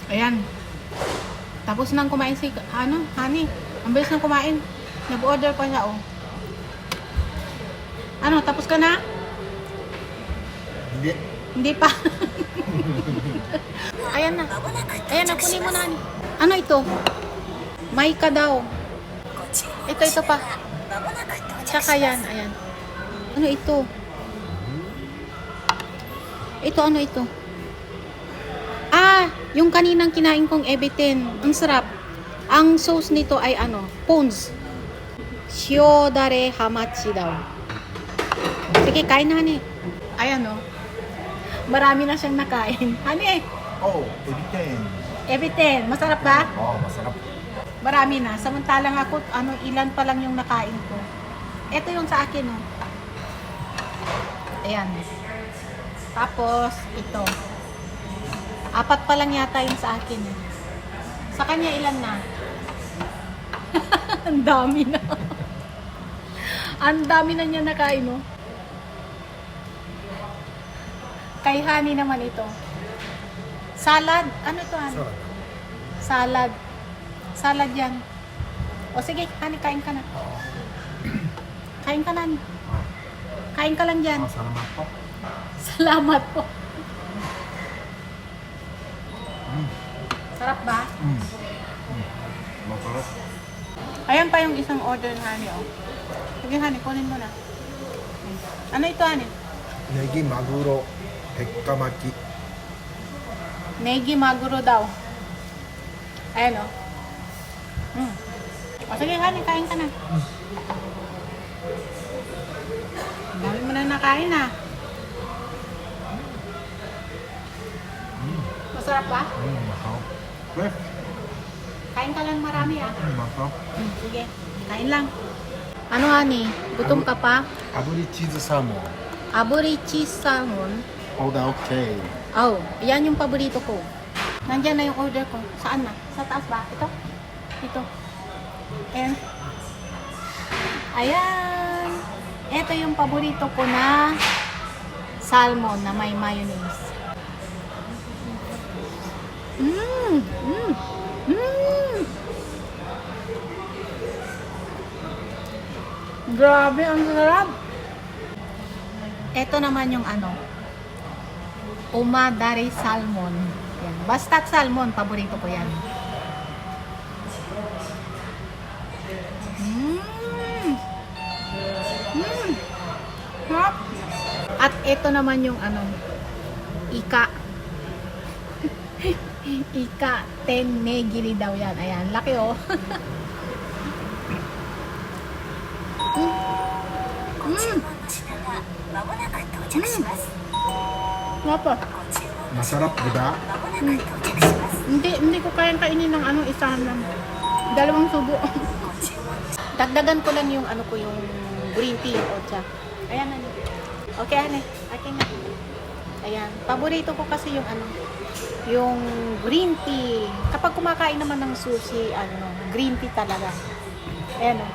Ayan. Tapos nang kumain si, honey. Ang bilis nang kumain. Nag-order pa siya, oh. Ano, tapos ka na? Hindi. Hindi pa. Ayan na. Ayan na, kunin mo na, honey. Ano ito? Maika daw. Ito pa. Tsaka yan, ayan. Ano ito? Ito, ano ito? Ah, yung kaninang kinain kong ebitin. Ang sarap. Ang sauce nito ay ano, pons. Shiodare hamachi daw. Sige, kain na, honey. Ayan, oh. Marami na siyang nakain. Honey, Oh, ebitin. ebitin. Masarap ba? Oh, masarap. Marami na. Samantalang ako, ilan pa lang yung nakain ko. Ito yung sa akin, oh. Ayan. Tapos, ito. 4 pa lang yata yung sa akin, eh. Sa kanya, ilan na? Ang dami na. Ang dami na niya nakain, oh. Kay honey naman ito. Salad. Ano ito, honey? Salad. Salad yan. O sige, honey, kain ka na. Kain ka na, honey. Kain ka lang dyan. Ah, salamat po. Salamat po. Sarap ba? Masarap. Ayan pa yung isang order, honey, oh. Sige, honey, kunin mo na. Ano ito, honey? Negi maguro tekkamaki. Negi maguro daw. Ayan, oh. O sige, honey, kain ka na. Ang dami mo na nakain, ah. Masarap ba? Masarap. Fresh. Kain ka lang marami, ah. Masarap. Sige, kain lang. Ano, honey? Gutom ka pa? Aburi cheese salmon. Aburi cheese salmon. Order okay. Oh, yan yung paborito ko. Nandyan na yung order ko. Saan na? Sa taas ba? Ito? Ito. Ayan. Ayan. Ito yung paborito ko na salmon na may mayonnaise. Mmm! Mmm! Mmm! Grabe, ang sarap! Ito naman yung ano, umadari salmon. Yan. Basta't salmon, paborito ko yan. Sarap. At ito naman yung ano, ika. Ika tenegiri daw yan. Ayan, laki, oh. Ngapa? Masarap, di ba? Hindi ko kayang kainin ng ano, isahan lang. 2 subo. Dagdagan ko lang yung ano ko, yung green tea o cha. Ayan, ano. Okay, ane. Okay na. Ayan. Paborito ko kasi yung ano, yung green tea. Kapag kumakain naman ng sushi, ano, green tea talaga. Ayan, oh.